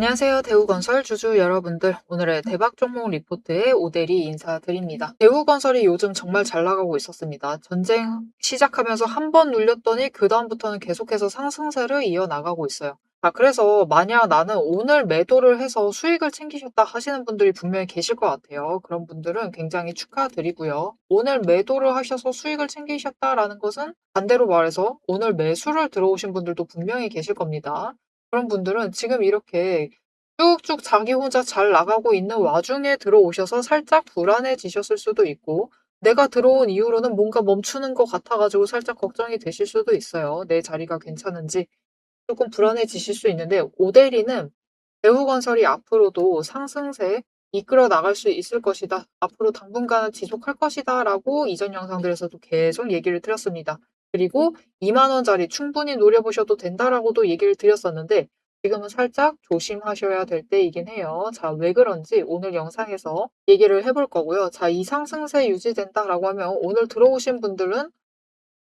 안녕하세요. 대우건설 주주 여러분들. 오늘의 대박 종목 리포트에 오대리 인사드립니다. 대우건설이 요즘 정말 잘 나가고 있었습니다. 전쟁 시작하면서 한 번 눌렸더니 그다음부터는 계속해서 상승세를 이어나가고 있어요. 그래서 만약 나는 오늘 매도를 해서 수익을 챙기셨다 하시는 분들이 분명히 계실 것 같아요. 그런 분들은 굉장히 축하드리고요. 오늘 매도를 하셔서 수익을 챙기셨다라는 것은 반대로 말해서 오늘 매수를 들어오신 분들도 분명히 계실 겁니다. 그런 분들은 지금 이렇게 쭉쭉 자기 혼자 잘 나가고 있는 와중에 들어오셔서 살짝 불안해지셨을 수도 있고, 내가 들어온 이후로는 뭔가 멈추는 것 같아가지고 살짝 걱정이 되실 수도 있어요. 내 자리가 괜찮은지 조금 불안해지실 수 있는데, 오데리는 대우건설이 앞으로도 상승세 이끌어 나갈 수 있을 것이다. 앞으로 당분간은 지속할 것이다. 라고 이전 영상들에서도 계속 얘기를 드렸습니다. 그리고 2만 원짜리 충분히 노려보셔도 된다라고도 얘기를 드렸었는데, 지금은 살짝 조심하셔야 될 때이긴 해요. 자, 왜 그런지 오늘 영상에서 얘기를 해볼 거고요. 자, 이 상승세 유지된다라고 하면 오늘 들어오신 분들은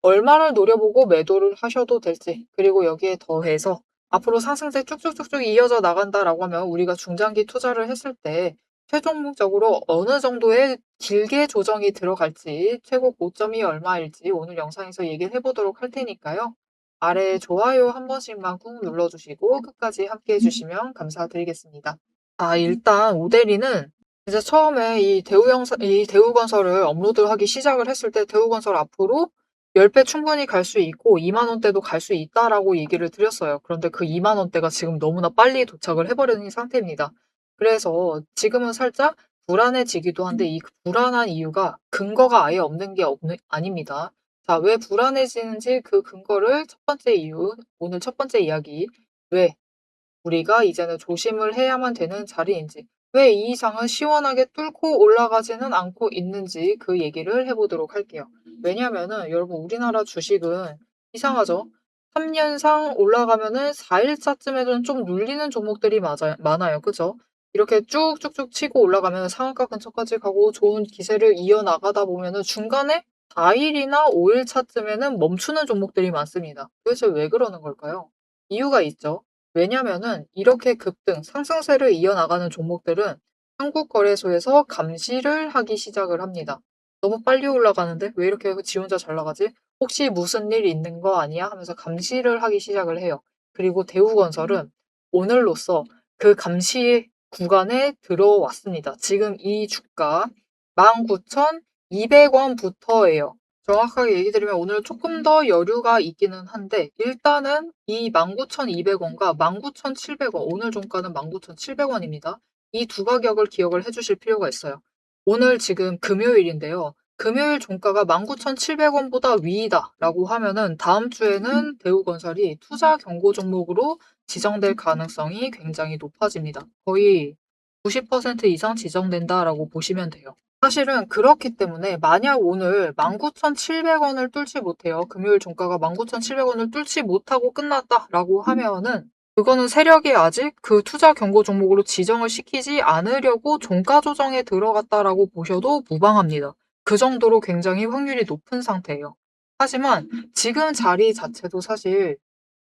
얼마를 노려보고 매도를 하셔도 될지, 그리고 여기에 더해서 앞으로 상승세 쭉쭉쭉쭉 이어져 나간다라고 하면 우리가 중장기 투자를 했을 때 최종적으로 어느 정도의 길게 조정이 들어갈지, 최고 고점이 얼마일지 오늘 영상에서 얘기를 해보도록 할 테니까요. 아래 좋아요 한 번씩만 꾹 눌러주시고 끝까지 함께 해주시면 감사드리겠습니다. 일단 오데리는 이제 처음에 이 대우건설을 업로드하기 시작을 했을 때 대우건설 앞으로 10배 충분히 갈 수 있고 2만 원대도 갈 수 있다라고 얘기를 드렸어요. 그런데 그 2만 원대가 지금 너무나 빨리 도착을 해버린 상태입니다. 그래서 지금은 살짝 불안해지기도 한데 이 불안한 이유가 근거가 아예 없는 게 아닙니다. 자, 왜 불안해지는지 그 근거를 첫 번째 이유, 오늘 첫 번째 이야기, 왜 우리가 이제는 조심을 해야만 되는 자리인지, 왜 이 이상은 시원하게 뚫고 올라가지는 않고 있는지 그 얘기를 해보도록 할게요. 왜냐면은 여러분 우리나라 주식은 이상하죠? 3년상 올라가면은 4일차쯤에는 좀 눌리는 종목들이 많아요. 그죠? 이렇게 쭉쭉쭉 치고 올라가면 상한가 근처까지 가고 좋은 기세를 이어나가다 보면은 중간에 4일이나 5일차쯤에는 멈추는 종목들이 많습니다. 도대체 왜 그러는 걸까요? 이유가 있죠. 왜냐면은 이렇게 급등, 상승세를 이어나가는 종목들은 한국거래소에서 감시를 하기 시작을 합니다. 너무 빨리 올라가는데 왜 이렇게 지 혼자 잘 나가지? 혹시 무슨 일 있는 거 아니야? 하면서 감시를 하기 시작을 해요. 그리고 대우건설은 오늘로써 그 감시 구간에 들어왔습니다. 지금 이 주가 19,200원부터예요. 정확하게 얘기 드리면 오늘 조금 더 여유가 있기는 한데 일단은 이 19,200원과 19,700원, 오늘 종가는 19,700원입니다. 이 두 가격을 기억을 해주실 필요가 있어요. 오늘 지금 금요일인데요. 금요일 종가가 19,700원보다 위이다 라고 하면은 다음 주에는 대우건설이 투자 경고 종목으로 지정될 가능성이 굉장히 높아집니다. 거의 90% 이상 지정된다라고 보시면 돼요. 사실은 그렇기 때문에 만약 오늘 19,700원을 뚫지 못해요. 금요일 종가가 19,700원을 뚫지 못하고 끝났다라고 하면은 그거는 세력이 아직 그 투자 경고 종목으로 지정을 시키지 않으려고 종가 조정에 들어갔다라고 보셔도 무방합니다. 그 정도로 굉장히 확률이 높은 상태예요. 하지만 지금 자리 자체도 사실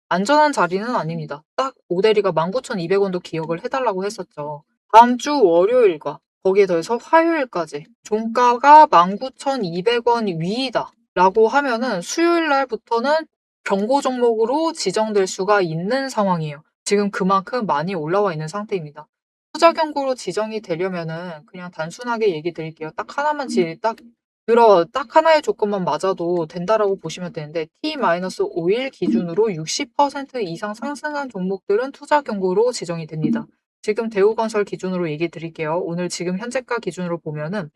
안전한 자리는 아닙니다. 딱 오대리가 19,200원도 기억을 해달라고 했었죠. 다음 주 월요일과 거기에 더해서 화요일까지 종가가 19,200원 위이다 라고 하면은 수요일 날부터는 경고 종목으로 지정될 수가 있는 상황이에요. 지금 그만큼 많이 올라와 있는 상태입니다. 투자 경고로 지정이 되려면은 그냥 단순하게 얘기 드릴게요. 딱 하나만 딱 하나의 조건만 맞아도 된다라고 보시면 되는데 T-5일 기준으로 60% 이상 상승한 종목들은 투자 경고로 지정이 됩니다. 지금 대우건설 기준으로 얘기 드릴게요. 오늘 지금 현재가 기준으로 보면은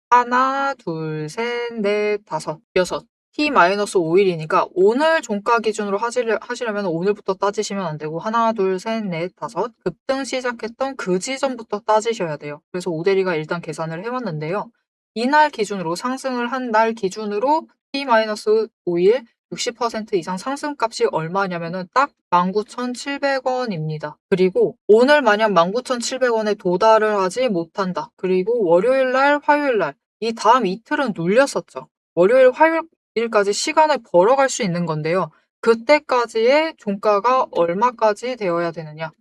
하나, 둘, 셋, 넷, 다섯, 여섯. T-5일이니까 오늘 종가 기준으로 하시려면 오늘부터 따지시면 안 되고 하나, 둘, 셋, 넷, 다섯. 급등 시작했던 그 지점부터 따지셔야 돼요. 그래서 오대리가 일단 계산을 해왔는데요. 이날 기준으로 상승을 한 날 기준으로 T-5일 60% 이상 상승값이 얼마냐면은 딱 19,700원입니다. 그리고 오늘 만약 19,700원에 도달을 하지 못한다. 그리고 월요일 날, 화요일 날, 이 다음 이틀은 눌렸었죠. 월요일, 화요일까지 시간을 벌어갈 수 있는 건데요. 그때까지의 종가가 얼마까지 되어야 되느냐.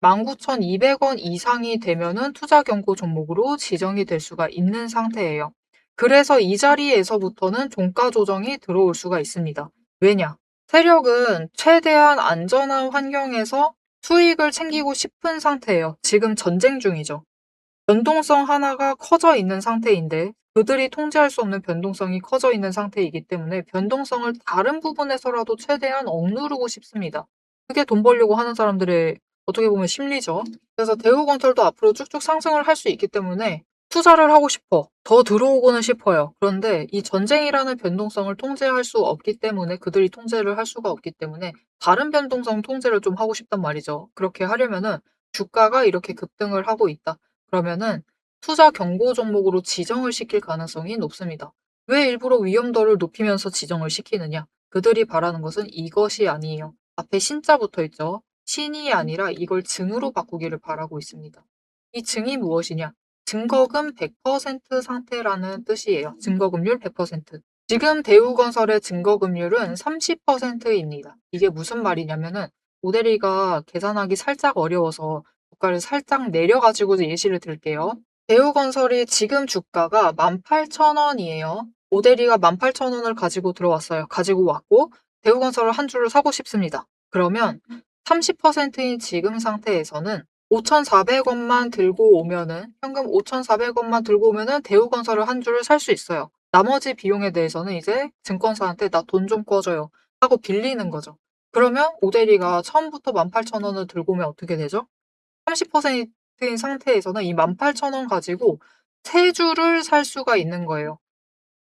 19,200원 이상이 되면은 투자 경고 종목으로 지정이 될 수가 있는 상태예요. 그래서 이 자리에서부터는 종가 조정이 들어올 수가 있습니다. 왜냐? 세력은 최대한 안전한 환경에서 수익을 챙기고 싶은 상태예요. 지금 전쟁 중이죠. 변동성 하나가 커져 있는 상태인데 그들이 통제할 수 없는 변동성이 커져 있는 상태이기 때문에 변동성을 다른 부분에서라도 최대한 억누르고 싶습니다. 그게 돈 벌려고 하는 사람들의 어떻게 보면 심리죠. 그래서 대우건설도 앞으로 쭉쭉 상승을 할 수 있기 때문에 투자를 하고 싶어. 더 들어오고는 싶어요. 그런데 이 전쟁이라는 변동성을 통제할 수 없기 때문에 그들이 통제를 할 수가 없기 때문에 다른 변동성 통제를 좀 하고 싶단 말이죠. 그렇게 하려면은 주가가 이렇게 급등을 하고 있다. 그러면은 투자 경고 종목으로 지정을 시킬 가능성이 높습니다. 왜 일부러 위험도를 높이면서 지정을 시키느냐? 그들이 바라는 것은 이것이 아니에요. 앞에 신자 붙어 있죠. 신이 아니라 이걸 증으로 바꾸기를 바라고 있습니다. 이 증이 무엇이냐? 증거금 100% 상태라는 뜻이에요. 증거금률 100%. 지금 대우건설의 증거금률은 30%입니다. 이게 무슨 말이냐면은 모델이가 계산하기 살짝 어려워서 주가를 살짝 내려가지고 예시를 들게요. 대우건설이 지금 주가가 18,000원이에요. 모델이가 18,000원을 가지고 들어왔어요. 가지고 왔고 대우건설을 한 주를 사고 싶습니다. 그러면 30%인 지금 상태에서는 5,400원만 들고 오면은 현금 5,400원만 들고 오면은 대우건설을 한 주를 살 수 있어요. 나머지 비용에 대해서는 이제 증권사한테 나 돈 좀 꺼줘요 하고 빌리는 거죠. 그러면 오대리가 처음부터 18,000원을 들고 오면 어떻게 되죠? 30%인 상태에서는 이 18,000원 가지고 3주를 살 수가 있는 거예요.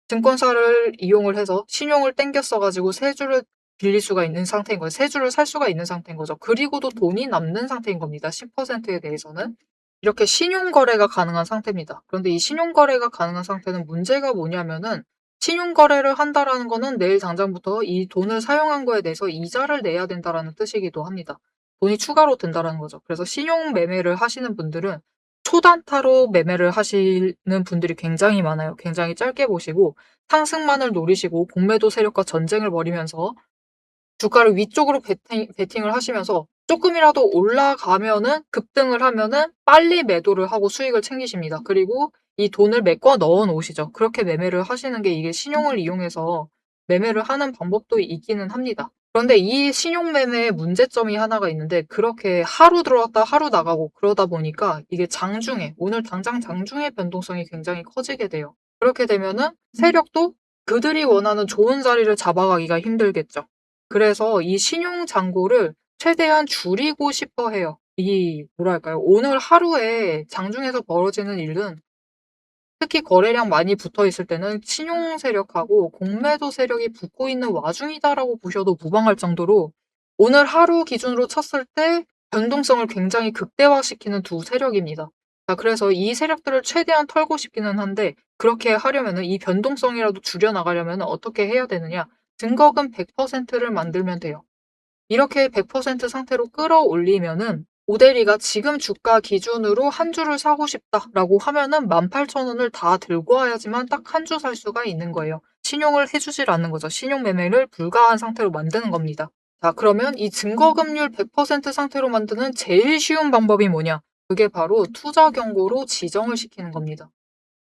증권사를 이용을 해서 신용을 땡겨 써가지고 3주를 빌릴 수가 있는 상태인 거예요. 3주를 살 수가 있는 상태인 거죠. 그리고도 돈이 남는 상태인 겁니다. 10%에 대해서는. 이렇게 신용거래가 가능한 상태입니다. 그런데 이 신용거래가 가능한 상태는 문제가 뭐냐면은 신용거래를 한다라는 거는 내일 당장부터 이 돈을 사용한 거에 대해서 이자를 내야 된다라는 뜻이기도 합니다. 돈이 추가로 든다라는 거죠. 그래서 신용 매매를 하시는 분들은 초단타로 매매를 하시는 분들이 굉장히 많아요. 굉장히 짧게 보시고 상승만을 노리시고 공매도 세력과 전쟁을 벌이면서 주가를 위쪽으로 베팅을 하시면서 조금이라도 올라가면은 급등을 하면은 빨리 매도를 하고 수익을 챙기십니다. 그리고 이 돈을 메꿔 넣어 놓으시죠. 그렇게 매매를 하시는 게 이게 신용을 이용해서 매매를 하는 방법도 있기는 합니다. 그런데 이 신용 매매의 문제점이 하나가 있는데 그렇게 하루 들어왔다 하루 나가고 그러다 보니까 이게 장중에 오늘 당장 장중의 변동성이 굉장히 커지게 돼요. 그렇게 되면은 세력도 그들이 원하는 좋은 자리를 잡아가기가 힘들겠죠. 그래서 이 신용 잔고를 최대한 줄이고 싶어 해요. 뭐랄까요. 오늘 하루에 장중에서 벌어지는 일은 특히 거래량 많이 붙어 있을 때는 신용 세력하고 공매도 세력이 붙고 있는 와중이다라고 보셔도 무방할 정도로 오늘 하루 기준으로 쳤을 때 변동성을 굉장히 극대화시키는 두 세력입니다. 자, 그래서 이 세력들을 최대한 털고 싶기는 한데 그렇게 하려면은 이 변동성이라도 줄여나가려면 어떻게 해야 되느냐? 증거금 100%를 만들면 돼요. 이렇게 100% 상태로 끌어올리면은 오대리가 지금 주가 기준으로 한 주를 사고 싶다라고 하면은 18,000원을 다 들고 와야지만 딱 한 주 살 수가 있는 거예요. 신용을 해주질 않는 거죠. 신용 매매를 불가한 상태로 만드는 겁니다. 자, 그러면 이 증거금률 100% 상태로 만드는 제일 쉬운 방법이 뭐냐? 그게 바로 투자 경고로 지정을 시키는 겁니다.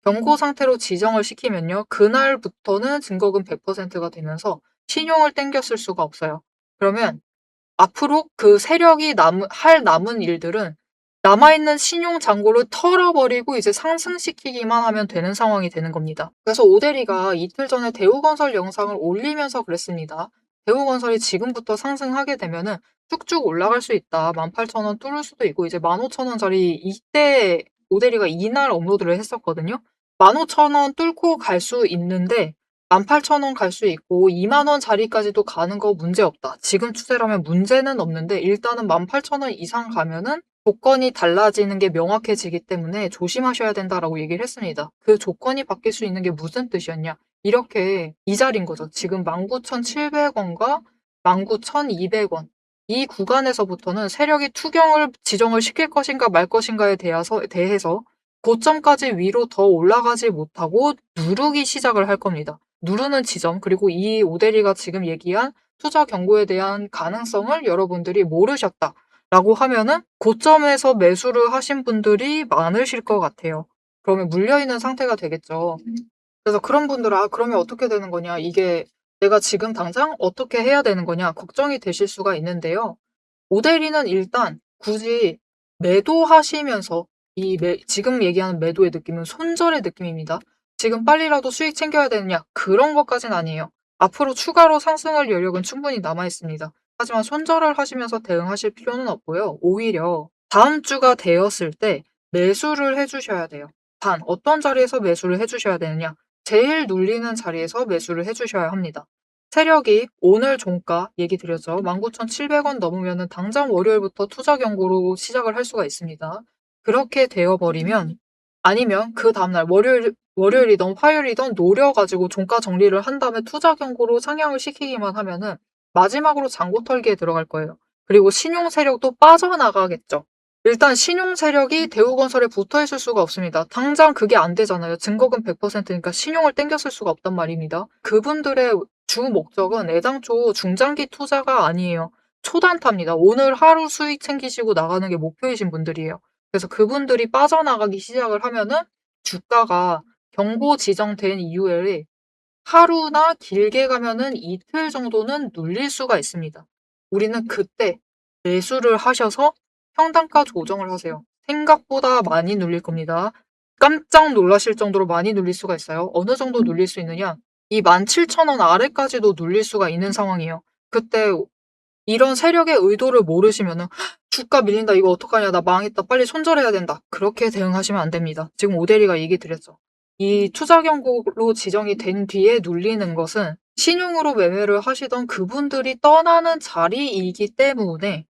경고 상태로 지정을 시키면요. 그날부터는 증거금 100%가 되면서 신용을 땡겨 쓸 수가 없어요. 그러면 앞으로 그 세력이 남은 일들은 남아있는 신용 잔고를 털어버리고 이제 상승시키기만 하면 되는 상황이 되는 겁니다. 그래서 오대리가 이틀 전에 대우건설 영상을 올리면서 그랬습니다. 대우건설이 지금부터 상승하게 되면은 쭉쭉 올라갈 수 있다. 18,000원 뚫을 수도 있고 이제 15,000원짜리 이때 오대리가 이날 업로드를 했었거든요. 15,000원 뚫고 갈 수 있는데 18,000원 갈 수 있고 20,000원 자리까지도 가는 거 문제없다. 지금 추세라면 문제는 없는데 일단은 18,000원 이상 가면은 조건이 달라지는 게 명확해지기 때문에 조심하셔야 된다라고 얘기를 했습니다. 그 조건이 바뀔 수 있는 게 무슨 뜻이었냐? 이렇게 이 자리인 거죠. 지금 19,700원과 19,200원. 이 구간에서부터는 세력이 투경을 지정을 시킬 것인가 말 것인가에 대해서 고점까지 위로 더 올라가지 못하고 누르기 시작을 할 겁니다. 누르는 지점, 그리고 이 오대리가 지금 얘기한 투자 경고에 대한 가능성을 여러분들이 모르셨다. 라고 하면은 고점에서 매수를 하신 분들이 많으실 것 같아요. 그러면 물려있는 상태가 되겠죠. 그래서 그런 분들은 '아 그러면 어떻게 되는 거냐. 이게 내가 지금 당장 어떻게 해야 되는 거냐.' 걱정이 되실 수가 있는데요. 오대리는 일단 굳이 매도하시면서 지금 얘기하는 매도의 느낌은 손절의 느낌입니다. 지금 빨리라도 수익 챙겨야 되느냐 그런 것까진 아니에요. 앞으로 추가로 상승할 여력은 충분히 남아 있습니다. 하지만 손절을 하시면서 대응하실 필요는 없고요. 오히려 다음 주가 되었을 때 매수를 해 주셔야 돼요. 단 어떤 자리에서 매수를 해 주셔야 되느냐? 제일 눌리는 자리에서 매수를 해 주셔야 합니다. 세력이 오늘 종가 얘기 드렸죠. 19,700원 넘으면은 당장 월요일부터 투자 경고로 시작을 할 수가 있습니다. 그렇게 되어 버리면 아니면 그 다음날 월요일이든 화요일이든 노려 가지고 종가 정리를 한 다음에 투자 경고로 상향을 시키기만 하면은 마지막으로 잔고 털기에 들어갈 거예요. 그리고 신용 세력도 빠져나가겠죠. 일단 신용 세력이 대우건설에 붙어 있을 수가 없습니다. 당장 그게 안 되잖아요. 증거금 100%니까 신용을 땡겼을 수가 없단 말입니다. 그분들의 주 목적은 애당초 중장기 투자가 아니에요. 초단타입니다. 오늘 하루 수익 챙기시고 나가는 게 목표이신 분들이에요. 그래서 그분들이 빠져나가기 시작을 하면은 주가가 경고 지정된 이후에 하루나 길게 가면은 이틀 정도는 눌릴 수가 있습니다. 우리는 그때 매수를 하셔서 평단가 조정을 하세요. 생각보다 많이 눌릴 겁니다. 깜짝 놀라실 정도로 많이 눌릴 수가 있어요. 어느 정도 눌릴 수 있느냐? 이 17,000원 아래까지도 눌릴 수가 있는 상황이에요. 그때 이런 세력의 의도를 모르시면은 주가 밀린다. 이거 어떡하냐. 나 망했다. 빨리 손절해야 된다. 그렇게 대응하시면 안 됩니다. 지금 오대리가 얘기 드렸죠. 이 투자 경고로 지정이 된 뒤에 눌리는 것은 신용으로 매매를 하시던 그분들이 떠나는 자리이기 때문에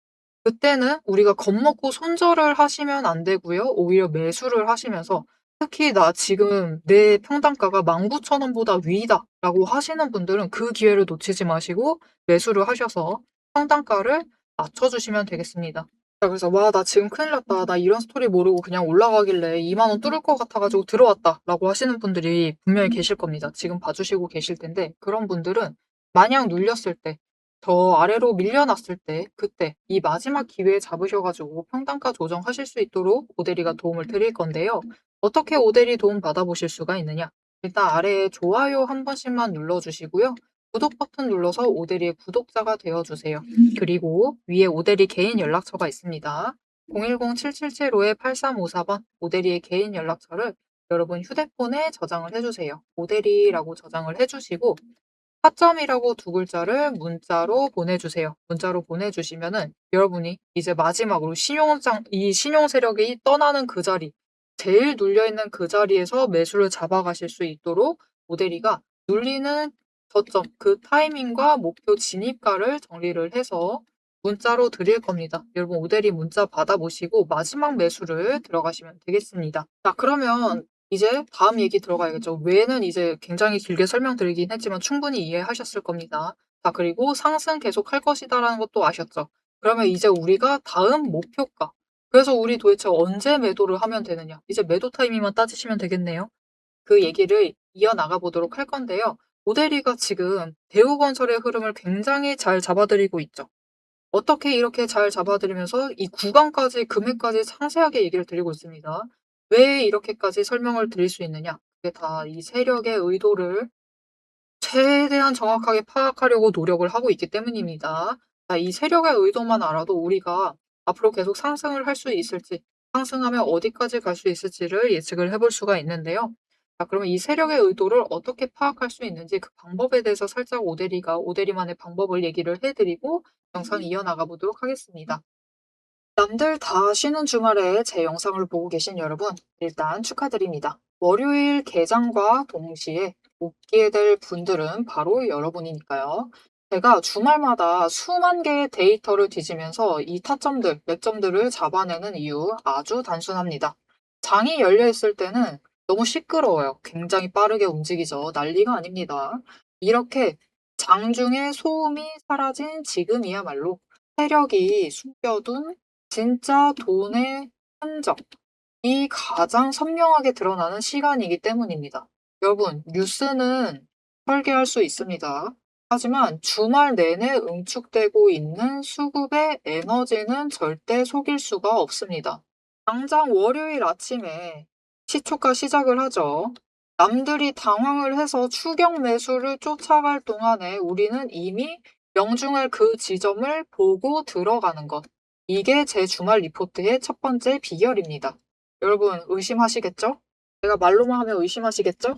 그때는 우리가 겁먹고 손절을 하시면 안 되고요. 오히려 매수를 하시면서 특히 나 지금 내 평단가가 19,000원보다 위다라고 하시는 분들은 그 기회를 놓치지 마시고 매수를 하셔서 평단가를 맞춰주시면 되겠습니다. 자, 그래서 와, 나 지금 큰일 났다. 나 이런 스토리 모르고 그냥 올라가길래 2만 원 뚫을 것 같아가지고 들어왔다라고 하시는 분들이 분명히 계실 겁니다. 지금 봐주시고 계실 텐데 그런 분들은 마냥 눌렸을 때 더 아래로 밀려났을 때 그때 이 마지막 기회에 잡으셔가지고 평단가 조정하실 수 있도록 오대리가 도움을 드릴 건데요. 어떻게 오대리 도움 받아보실 수가 있느냐? 일단 아래에 좋아요 한 번씩만 눌러주시고요. 구독 버튼 눌러서 오대리의 구독자가 되어주세요. 그리고 위에 오대리 개인 연락처가 있습니다. 010-777-8354번 오대리의 개인 연락처를 여러분 휴대폰에 저장을 해주세요. 오대리라고 저장을 해주시고 타점이라고 두 글자를 문자로 보내주세요. 문자로 보내주시면은 여러분이 이제 마지막으로 이 신용 세력이 떠나는 그 자리, 제일 눌려있는 그 자리에서 매수를 잡아가실 수 있도록 모델이가 눌리는 저점, 그 타이밍과 목표 진입가를 정리를 해서 문자로 드릴 겁니다. 여러분 오대리 문자 받아보시고 마지막 매수를 들어가시면 되겠습니다. 자, 그러면 이제 다음 얘기 들어가야겠죠. 왜는 이제 굉장히 길게 설명드리긴 했지만 충분히 이해하셨을 겁니다. 자, 그리고 상승 계속 할 것이다라는 것도 아셨죠? 그러면 이제 우리가 다음 목표가. 그래서 우리 도대체 언제 매도를 하면 되느냐? 이제 매도 타이밍만 따지시면 되겠네요. 그 얘기를 이어나가 보도록 할 건데요. 모델이가 지금 대우건설의 흐름을 굉장히 잘 잡아드리고 있죠. 어떻게 이렇게 잘 잡아드리면서 이 구간까지, 금액까지 상세하게 얘기를 드리고 있습니다. 왜 이렇게까지 설명을 드릴 수 있느냐? 그게 다 이 세력의 의도를 최대한 정확하게 파악하려고 노력을 하고 있기 때문입니다. 자, 이 세력의 의도만 알아도 우리가 앞으로 계속 상승을 할 수 있을지, 상승하면 어디까지 갈 수 있을지를 예측을 해볼 수가 있는데요. 자, 그러면 이 세력의 의도를 어떻게 파악할 수 있는지 그 방법에 대해서 살짝 오대리만의 방법을 얘기를 해드리고 영상 이어나가 보도록 하겠습니다. 남들 다 쉬는 주말에 제 영상을 보고 계신 여러분, 일단 축하드립니다. 월요일 개장과 동시에 웃게 될 분들은 바로 여러분이니까요. 제가 주말마다 수만 개의 데이터를 뒤지면서 이 타점들, 매점들을 잡아내는 이유 아주 단순합니다. 장이 열려 있을 때는 너무 시끄러워요. 굉장히 빠르게 움직이죠. 난리가 아닙니다. 이렇게 장중에 소음이 사라진 지금이야말로 세력이 숨겨둔 진짜 돈의 흔적이 가장 선명하게 드러나는 시간이기 때문입니다. 여러분, 뉴스는 설계할 수 있습니다. 하지만 주말 내내 응축되고 있는 수급의 에너지는 절대 속일 수가 없습니다. 당장 월요일 아침에 시초가 시작을 하죠. 남들이 당황을 해서 추격 매수를 쫓아갈 동안에 우리는 이미 명중할 그 지점을 보고 들어가는 것. 이게 제 주말 리포트의 첫 번째 비결입니다. 여러분 의심하시겠죠? 제가 말로만 하면 의심하시겠죠?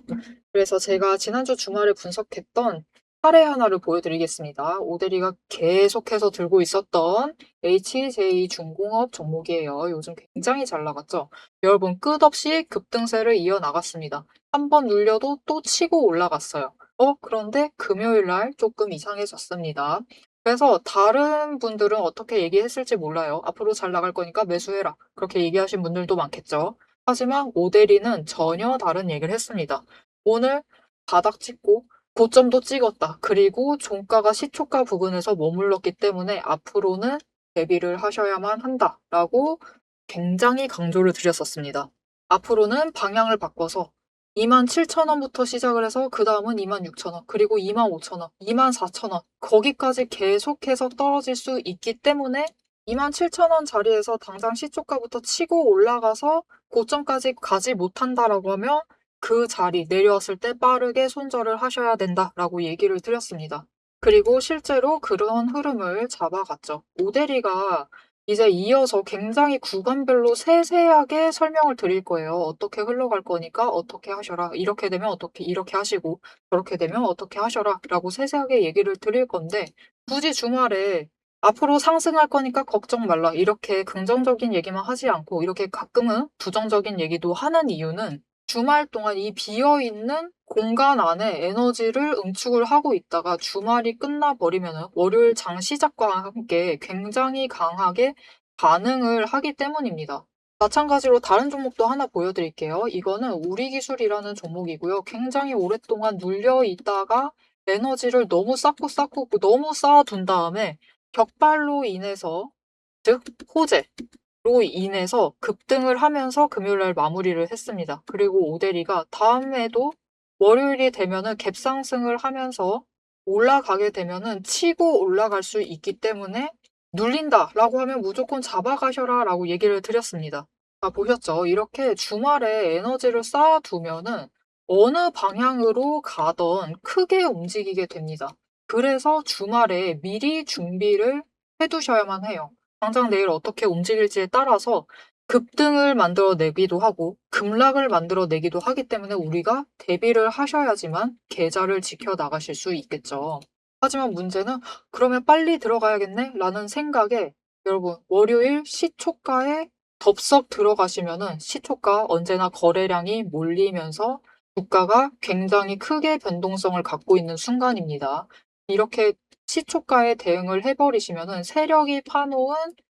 그래서 제가 지난주 주말에 분석했던 사례 하나를 보여드리겠습니다. 오대리가 계속해서 들고 있었던 HJ중공업 종목이에요. 요즘 굉장히 잘 나갔죠? 여러분 끝없이 급등세를 이어나갔습니다. 한 번 눌려도 또 치고 올라갔어요. 그런데 금요일 날 조금 이상해졌습니다. 그래서 다른 분들은 어떻게 얘기했을지 몰라요. 앞으로 잘 나갈 거니까 매수해라. 그렇게 얘기하신 분들도 많겠죠. 하지만 오대리는 전혀 다른 얘기를 했습니다. 오늘 바닥 찍고 고점도 찍었다. 그리고 종가가 시초가 부근에서 머물렀기 때문에 앞으로는 대비를 하셔야만 한다라고 굉장히 강조를 드렸었습니다. 앞으로는 방향을 바꿔서 27,000원부터 시작을 해서 그 다음은 26,000원, 그리고 25,000원, 24,000원 거기까지 계속해서 떨어질 수 있기 때문에 27,000원 자리에서 당장 시초가부터 치고 올라가서 고점까지 가지 못한다라고 하면 그 자리 내려왔을 때 빠르게 손절을 하셔야 된다라고 얘기를 드렸습니다. 그리고 실제로 그런 흐름을 잡아갔죠. 오대리가 이제 이어서 굉장히 구간별로 세세하게 설명을 드릴 거예요. 어떻게 흘러갈 거니까 어떻게 하셔라. 이렇게 되면 어떻게 이렇게 하시고 저렇게 되면 어떻게 하셔라 라고 세세하게 얘기를 드릴 건데 굳이 주말에 앞으로 상승할 거니까 걱정 말라. 이렇게 긍정적인 얘기만 하지 않고 이렇게 가끔은 부정적인 얘기도 하는 이유는 주말 동안 이 비어있는 공간 안에 에너지를 응축을 하고 있다가 주말이 끝나버리면 월요일 장 시작과 함께 굉장히 강하게 반응을 하기 때문입니다. 마찬가지로 다른 종목도 하나 보여드릴게요. 이거는 우리기술이라는 종목이고요. 굉장히 오랫동안 눌려 있다가 에너지를 너무 쌓고 너무 쌓아둔 다음에 격발로 인해서 즉 호재 로 인해서 급등을 하면서 금요일날 마무리를 했습니다. 그리고 오대리가 다음에도 월요일이 되면은 갭상승을 하면서 올라가게 되면은 치고 올라갈 수 있기 때문에 눌린다라고 하면 무조건 잡아가셔라라고 얘기를 드렸습니다. 보셨죠? 이렇게 주말에 에너지를 쌓아두면은 어느 방향으로 가던 크게 움직이게 됩니다. 그래서 주말에 미리 준비를 해두셔야만 해요. 당장 내일 어떻게 움직일지에 따라서 급등을 만들어내기도 하고 급락을 만들어내기도 하기 때문에 우리가 대비를 하셔야지만 계좌를 지켜나가실 수 있겠죠. 하지만 문제는 그러면 빨리 들어가야겠네? 라는 생각에 여러분 월요일 시초가에 덥석 들어가시면은 시초가 언제나 거래량이 몰리면서 주가가 굉장히 크게 변동성을 갖고 있는 순간입니다. 이렇게 시초가에 대응을 해버리시면은 세력이 파놓은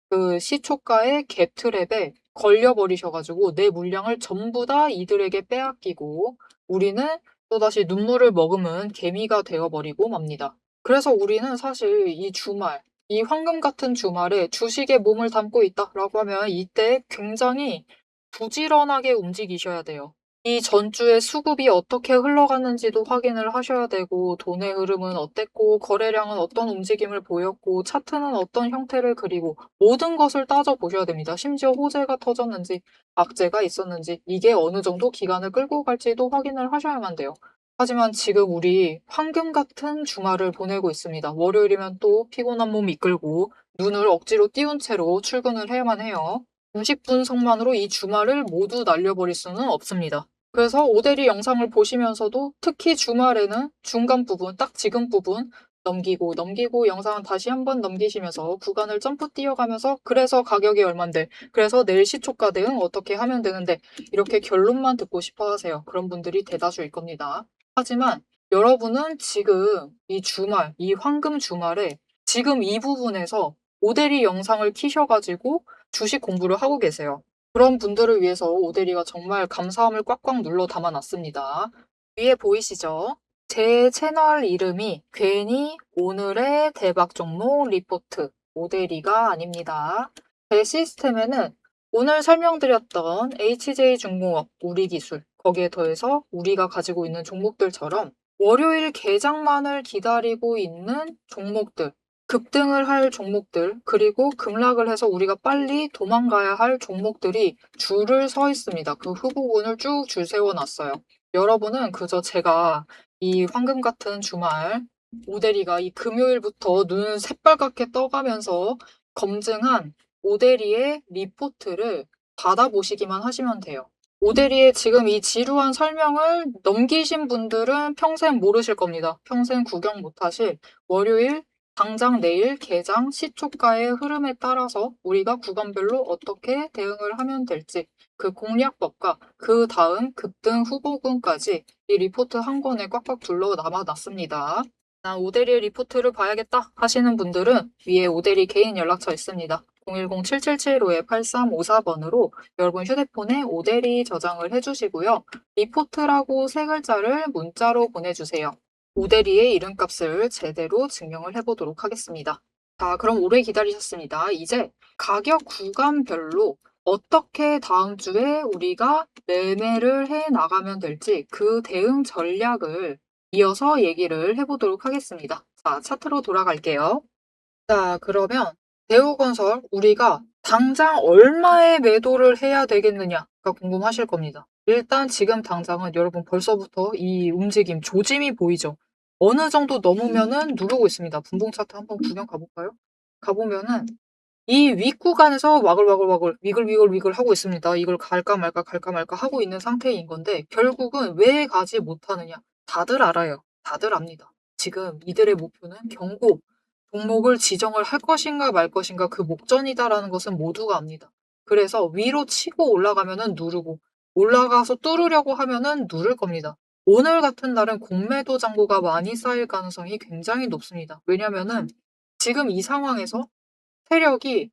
그 시초가의 갭트랩에 걸려버리셔가지고 내 물량을 전부 다 이들에게 빼앗기고 우리는 또다시 눈물을 머금은 개미가 되어버리고 맙니다. 그래서 우리는 사실 이 주말, 이 황금 같은 주말에 주식에 몸을 담고 있다라고 하면 이때 굉장히 부지런하게 움직이셔야 돼요. 이 전주의 수급이 어떻게 흘러갔는지도 확인을 하셔야 되고 돈의 흐름은 어땠고 거래량은 어떤 움직임을 보였고 차트는 어떤 형태를 그리고 모든 것을 따져보셔야 됩니다. 심지어 호재가 터졌는지 악재가 있었는지 이게 어느 정도 기간을 끌고 갈지도 확인을 하셔야만 돼요. 하지만 지금 우리 황금 같은 주말을 보내고 있습니다. 월요일이면 또 피곤한 몸 이끌고 눈을 억지로 띄운 채로 출근을 해야만 해요. 90분석만으로 이 주말을 모두 날려버릴 수는 없습니다. 그래서 오대리 영상을 보시면서도 특히 주말에는 중간 부분, 딱 지금 부분 넘기고 영상은 다시 한번 넘기시면서 구간을 점프 뛰어가면서 그래서 가격이 얼만데 그래서 내일 시초가 대응 어떻게 하면 되는데 이렇게 결론만 듣고 싶어 하세요. 그런 분들이 대다수일 겁니다. 하지만 여러분은 지금 이 주말, 이 황금 주말에 지금 이 부분에서 오대리 영상을 키셔가지고 주식 공부를 하고 계세요. 그런 분들을 위해서 오대리가 정말 감사함을 꽉꽉 눌러 담아놨습니다. 위에 보이시죠? 제 채널 이름이 괜히 오늘의 대박 종목 리포트 오대리가 아닙니다. 제 시스템에는 오늘 설명드렸던 HJ중공업, 우리기술, 거기에 더해서 우리가 가지고 있는 종목들처럼 월요일 개장만을 기다리고 있는 종목들, 급등을 할 종목들, 그리고 급락을 해서 우리가 빨리 도망가야 할 종목들이 줄을 서 있습니다. 그 후보군을 쭉 줄 세워놨어요. 여러분은 그저 제가 이 황금 같은 주말 오대리가 이 금요일부터 눈 새빨갛게 떠가면서 검증한 오대리의 리포트를 받아보시기만 하시면 돼요. 오대리의 지금 이 지루한 설명을 넘기신 분들은 평생 모르실 겁니다. 평생 구경 못하실 월요일, 당장 내일 개장 시초가의 흐름에 따라서 우리가 구간별로 어떻게 대응을 하면 될지 그 공략법과 그 다음 급등 후보군까지 이 리포트 한 권에 꽉꽉 둘러 남아놨습니다. 난 오대리의 리포트를 봐야겠다 하시는 분들은 위에 오대리 개인 연락처 있습니다. 010-7775-8354번으로 여러분 휴대폰에 오대리 저장을 해주시고요. 리포트라고 세 글자를 문자로 보내주세요. 오대리의 이름값을 제대로 증명을 해보도록 하겠습니다. 자, 그럼 오래 기다리셨습니다. 이제 가격 구간별로 어떻게 다음 주에 우리가 매매를 해 나가면 될지 그 대응 전략을 이어서 얘기를 해보도록 하겠습니다. 자, 차트로 돌아갈게요. 자, 그러면 대우건설 우리가 당장 얼마의 매도를 해야 되겠느냐가 궁금하실 겁니다. 일단 지금 당장은 여러분 벌써부터 이 움직임, 조짐이 보이죠? 어느 정도 넘으면은 누르고 있습니다. 분봉 차트 한번 구경 가볼까요? 가보면은 이 윗구간에서 와글와글와글 위글위글 하고 있습니다. 이걸 갈까 말까 하고 있는 상태인 건데 결국은 왜 가지 못하느냐? 다들 알아요. 다들 압니다. 지금 이들의 목표는 경고, 종목을 지정을 할 것인가 말 것인가 그 목전이다라는 것은 모두가 압니다. 그래서 위로 치고 올라가면은 누르고 올라가서 뚫으려고 하면은 누를 겁니다. 오늘 같은 날은 공매도 잔고가 많이 쌓일 가능성이 굉장히 높습니다. 왜냐면은 지금 이 상황에서 세력이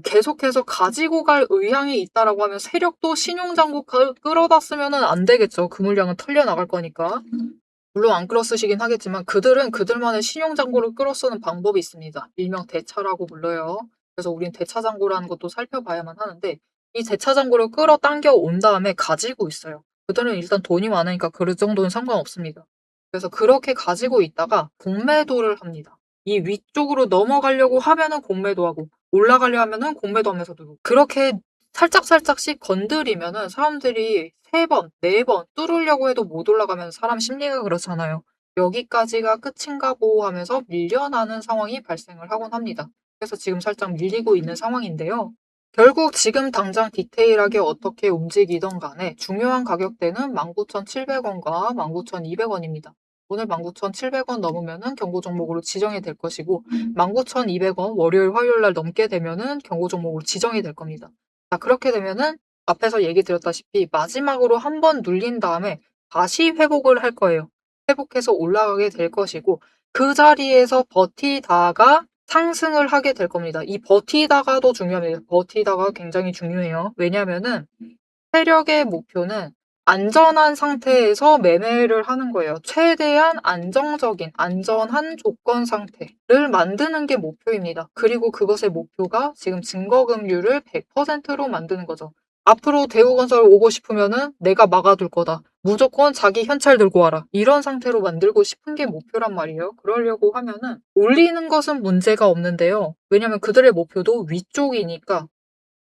계속해서 가지고 갈 의향이 있다라고 하면 세력도 신용장고 끌어다 쓰면은 안 되겠죠. 그 물량은 털려 나갈 거니까. 물론 안 끌어 쓰시긴 하겠지만 그들은 그들만의 신용장고를 끌어 쓰는 방법이 있습니다. 일명 대차라고 불러요. 그래서 우린 대차장고라는 것도 살펴봐야만 하는데 이 대차장고를 끌어당겨 온 다음에 가지고 있어요. 그들은 일단 돈이 많으니까 그 정도는 상관없습니다. 그래서 그렇게 가지고 있다가 공매도를 합니다. 이 위쪽으로 넘어가려고 하면은 공매도하고 올라가려 하면은 공매도하면서 누르고 그렇게 살짝씩 건드리면은 사람들이 3번, 4번 뚫으려고 해도 못 올라가면 사람 심리가 그렇잖아요. 여기까지가 끝인가 보호 하면서 밀려나는 상황이 발생을 하곤 합니다. 그래서 지금 살짝 밀리고 있는 상황인데요. 결국 지금 당장 디테일하게 어떻게 움직이던 간에 중요한 가격대는 19,700원과 19,200원입니다. 오늘 19,700원 넘으면은 경고 종목으로 지정이 될 것이고 19,200원 월요일 화요일 날 넘게 되면은 경고 종목으로 지정이 될 겁니다. 자, 그렇게 되면은 앞에서 얘기 드렸다시피 마지막으로 한 번 눌린 다음에 다시 회복을 할 거예요. 회복해서 올라가게 될 것이고 그 자리에서 버티다가 상승을 하게 될 겁니다. 이 버티다가도 중요합니다. 버티다가 굉장히 중요해요. 왜냐면은 세력의 목표는 안전한 상태에서 매매를 하는 거예요. 최대한 안정적인, 안전한 조건 상태를 만드는 게 목표입니다. 그리고 그것의 목표가 지금 증거금률을 100%로 만드는 거죠. 앞으로 대우건설 오고 싶으면은 내가 막아둘 거다. 무조건 자기 현찰 들고 와라. 이런 상태로 만들고 싶은 게 목표란 말이에요. 그러려고 하면은 올리는 것은 문제가 없는데요. 왜냐면 그들의 목표도 위쪽이니까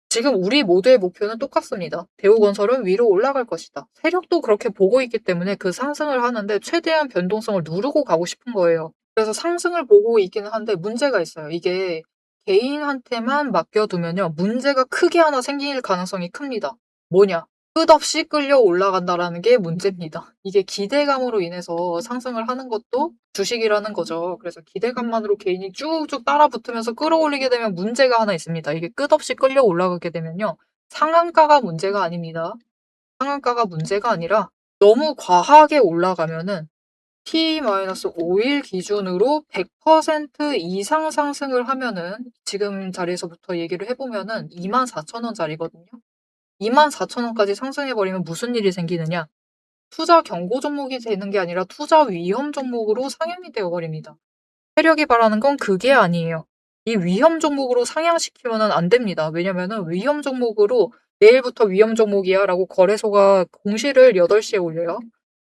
지금 우리 모두의 목표는 똑같습니다. 대우건설은 위로 올라갈 것이다. 세력도 그렇게 보고 있기 때문에 그 상승을 하는데 최대한 변동성을 누르고 가고 싶은 거예요. 그래서 상승을 보고 있기는 한데 문제가 있어요. 이게 개인한테만 맡겨두면요. 문제가 크게 하나 생길 가능성이 큽니다. 뭐냐? 끝없이 끌려 올라간다라는 게 문제입니다. 이게 기대감으로 인해서 상승을 하는 것도 주식이라는 거죠. 그래서 기대감만으로 개인이 쭉쭉 따라붙으면서 끌어올리게 되면 문제가 하나 있습니다. 이게 끝없이 끌려 올라가게 되면요. 상한가가 문제가 아닙니다. 상한가가 문제가 아니라 너무 과하게 올라가면은 T-5일 기준으로 100% 이상 상승을 하면은 지금 자리에서부터 얘기를 해보면은 24,000원짜리거든요. 24,000원까지 상승해버리면 무슨 일이 생기느냐? 투자 경고 종목이 되는 게 아니라 투자 위험 종목으로 상향이 되어버립니다. 세력이 바라는 건 그게 아니에요. 이 위험 종목으로 상향시키면 안 됩니다. 왜냐면은 위험 종목으로 내일부터 위험 종목이야 라고 거래소가 공시를 8시에 올려요.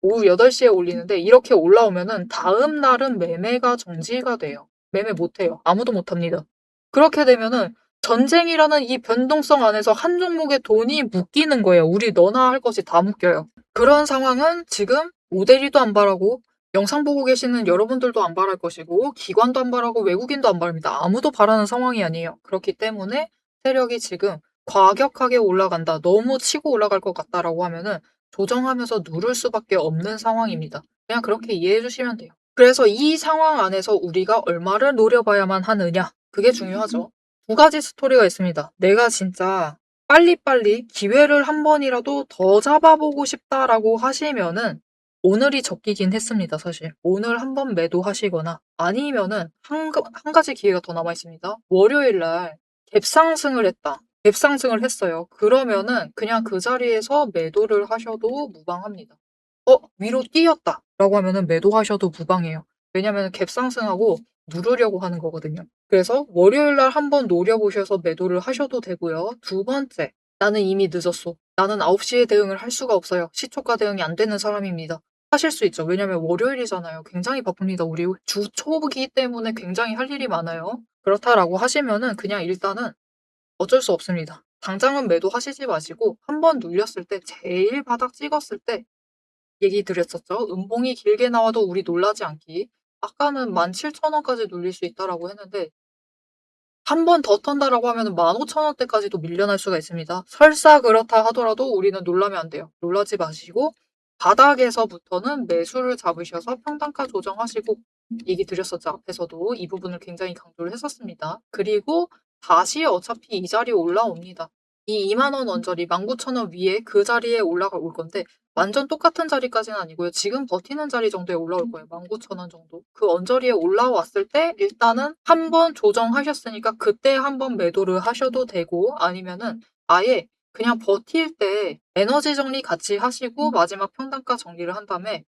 오후 8시에 올리는데 이렇게 올라오면은 다음 날은 매매가 정지가 돼요. 매매 못 해요. 아무도 못 합니다. 그렇게 되면은 전쟁이라는 이 변동성 안에서 한 종목에 돈이 묶이는 거예요. 우리 너나 할 것이 다 묶여요. 그런 상황은 지금 오대리도 안 바라고 영상 보고 계시는 여러분들도 안 바랄 것이고 기관도 안 바라고 외국인도 안 바랍니다. 아무도 바라는 상황이 아니에요. 그렇기 때문에 세력이 지금 과격하게 올라간다. 너무 치고 올라갈 것 같다라고 하면은 조정하면서 누를 수밖에 없는 상황입니다. 그냥 그렇게 이해해 주시면 돼요. 그래서 이 상황 안에서 우리가 얼마를 노려봐야만 하느냐? 그게 중요하죠. 두 가지 스토리가 있습니다. 내가 진짜 빨리빨리 기회를 한 번이라도 더 잡아보고 싶다라고 하시면은 오늘이 적기긴 했습니다, 사실. 오늘 한 번 매도하시거나 아니면은 한 가지 기회가 더 남아 있습니다. 월요일 날 갭상승을 했다. 갭상승을 했어요. 그러면은 그냥 그 자리에서 매도를 하셔도 무방합니다. 위로 뛰었다. 라고 하면은 매도하셔도 무방해요. 왜냐면 갭상승하고 누르려고 하는 거거든요. 그래서 월요일 날 한번 노려보셔서 매도를 하셔도 되고요. 두 번째, 나는 이미 늦었어. 나는 9시에 대응을 할 수가 없어요. 시초가 대응이 안 되는 사람입니다. 하실 수 있죠. 왜냐면 월요일이잖아요. 굉장히 바쁩니다. 우리 주 초기 때문에 굉장히 할 일이 많아요. 그렇다라고 하시면은 그냥 일단은 어쩔 수 없습니다. 당장은 매도하시지 마시고 한번 눌렸을 때 제일 바닥 찍었을 때 얘기 드렸었죠. 음봉이 길게 나와도 우리 놀라지 않기. 아까는 17,000원까지 눌릴 수 있다라고 했는데 한 번 더 턴다라고 하면 15,000원대까지도 밀려날 수가 있습니다. 설사 그렇다 하더라도 우리는 놀라면 안 돼요. 놀라지 마시고 바닥에서부터는 매수를 잡으셔서 평단가 조정하시고 얘기 드렸었죠. 앞에서도 이 부분을 굉장히 강조를 했었습니다. 그리고 다시 어차피 이 자리에 올라옵니다. 이 2만 원 언저리 19,000원 위에 그 자리에 올라가 올 건데 완전 똑같은 자리까지는 아니고요. 지금 버티는 자리 정도에 올라올 거예요. 19,000원 정도. 그 언저리에 올라왔을 때 일단은 한번 조정하셨으니까 그때 한번 매도를 하셔도 되고 아니면은 아예 그냥 버틸 때 에너지 정리 같이 하시고 마지막 평단가 정리를 한 다음에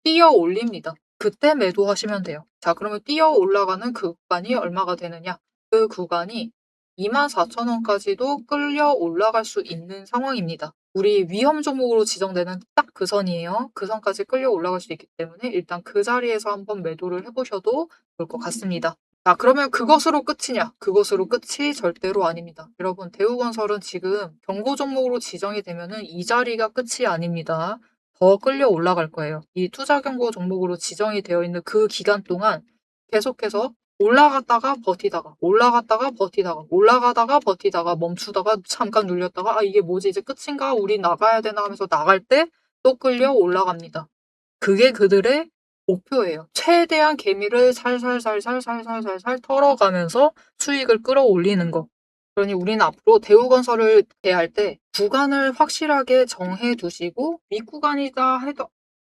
뛰어 올립니다. 그때 매도하시면 돼요. 자, 그러면 뛰어 올라가는 그 구간이 얼마가 되느냐? 그 구간이 24,000원까지도 끌려 올라갈 수 있는 상황입니다. 우리 위험 종목으로 지정되는 딱 그 선이에요. 그 선까지 끌려 올라갈 수 있기 때문에 일단 그 자리에서 한번 매도를 해보셔도 좋을 것 같습니다. 자, 그러면 그것으로 끝이냐? 그것으로 끝이 절대로 아닙니다. 여러분, 대우건설은 지금 경고 종목으로 지정이 되면은 이 자리가 끝이 아닙니다. 더 끌려 올라갈 거예요. 이 투자 경고 종목으로 지정이 되어 있는 그 기간 동안 계속해서 올라갔다가 버티다가 올라갔다가 버티다가 올라가다가 버티다가 멈추다가 잠깐 눌렸다가 이게 뭐지 이제 끝인가 우리 나가야 되나 하면서 나갈 때 또 끌려 올라갑니다. 그게 그들의 목표예요. 최대한 개미를 살살살살살살살살 털어가면서 수익을 끌어올리는 거. 그러니 우리는 앞으로 대우건설을 대할 때 구간을 확실하게 정해 두시고 윗구간이다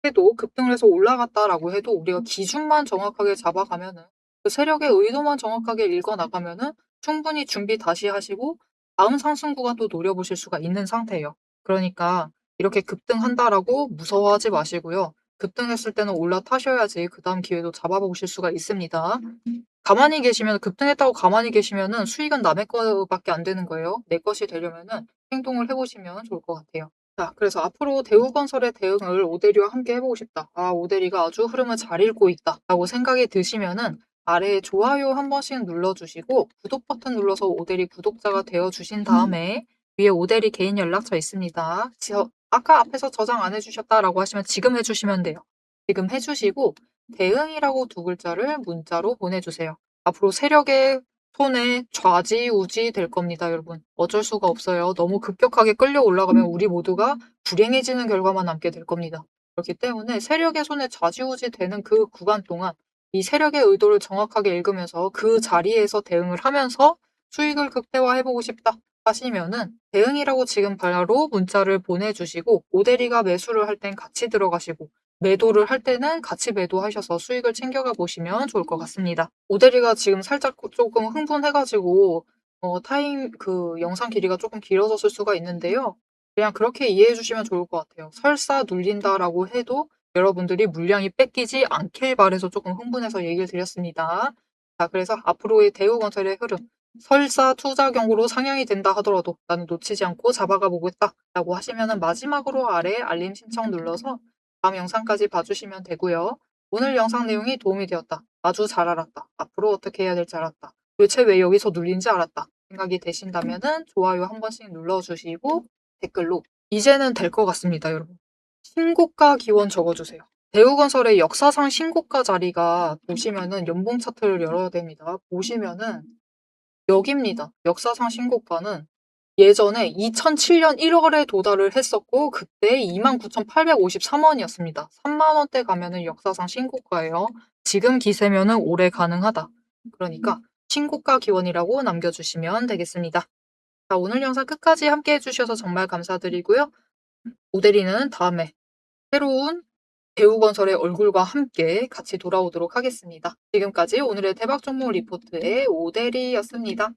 해도 급등을 해서 올라갔다라고 해도 우리가 기준만 정확하게 잡아가면은 그 세력의 의도만 정확하게 읽어 나가면은 충분히 준비 다시 하시고 다음 상승 구간도 노려보실 수가 있는 상태예요. 그러니까 이렇게 급등한다라고 무서워하지 마시고요. 급등했을 때는 올라타셔야지 그다음 기회도 잡아보실 수가 있습니다. 가만히 계시면 급등했다고 가만히 계시면은 수익은 남의 거밖에 안 되는 거예요. 내 것이 되려면은 행동을 해보시면 좋을 것 같아요. 자, 그래서 앞으로 대우건설의 대응을 오대리와 함께 해보고 싶다. 오대리가 아주 흐름을 잘 읽고 있다. 라고 생각이 드시면은 아래에 좋아요 한 번씩 눌러주시고 구독 버튼 눌러서 오대리 구독자가 되어주신 다음에 위에 오대리 개인 연락처 있습니다. 아까 앞에서 저장 안 해주셨다라고 하시면 지금 해주시면 돼요. 지금 해주시고 대응이라고 두 글자를 문자로 보내주세요. 앞으로 세력의 손에 좌지우지 될 겁니다, 여러분. 어쩔 수가 없어요. 너무 급격하게 끌려 올라가면 우리 모두가 불행해지는 결과만 남게 될 겁니다. 그렇기 때문에 세력의 손에 좌지우지 되는 그 구간 동안 이 세력의 의도를 정확하게 읽으면서 그 자리에서 대응을 하면서 수익을 극대화해보고 싶다 하시면은 대응이라고 지금 바로 문자를 보내주시고 오대리가 매수를 할 땐 같이 들어가시고 매도를 할 때는 같이 매도하셔서 수익을 챙겨가 보시면 좋을 것 같습니다. 오대리가 지금 살짝 조금 흥분해가지고 그 영상 길이가 조금 길어졌을 수가 있는데요. 그냥 그렇게 이해해 주시면 좋을 것 같아요. 설사 눌린다라고 해도 여러분들이 물량이 뺏기지 않길 바라서 조금 흥분해서 얘기를 드렸습니다. 자, 그래서 앞으로의 대우건설의 흐름, 설사 투자 경고로 상향이 된다 하더라도 나는 놓치지 않고 잡아가 보겠다라고 하시면은 마지막으로 아래 알림 신청 눌러서 다음 영상까지 봐주시면 되고요. 오늘 영상 내용이 도움이 되었다. 아주 잘 알았다. 앞으로 어떻게 해야 될지 알았다. 도대체 왜 여기서 눌린지 알았다. 생각이 되신다면은 좋아요 한 번씩 눌러주시고 댓글로 이제는 될 것 같습니다, 여러분. 신고가 기원 적어주세요. 대우건설의 역사상 신고가 자리가 보시면은 연봉 차트를 열어야 됩니다. 보시면은 여기입니다. 역사상 신고가는 예전에 2007년 1월에 도달을 했었고 그때 29,853원이었습니다. 3만 원대 가면은 역사상 신고가예요. 지금 기세면은 올해 가능하다. 그러니까 신고가 기원이라고 남겨주시면 되겠습니다. 자, 오늘 영상 끝까지 함께 해주셔서 정말 감사드리고요. 오대리는 다음에 새로운 대우건설의 얼굴과 함께 같이 돌아오도록 하겠습니다. 지금까지 오늘의 대박 종목 리포트의 오대리였습니다.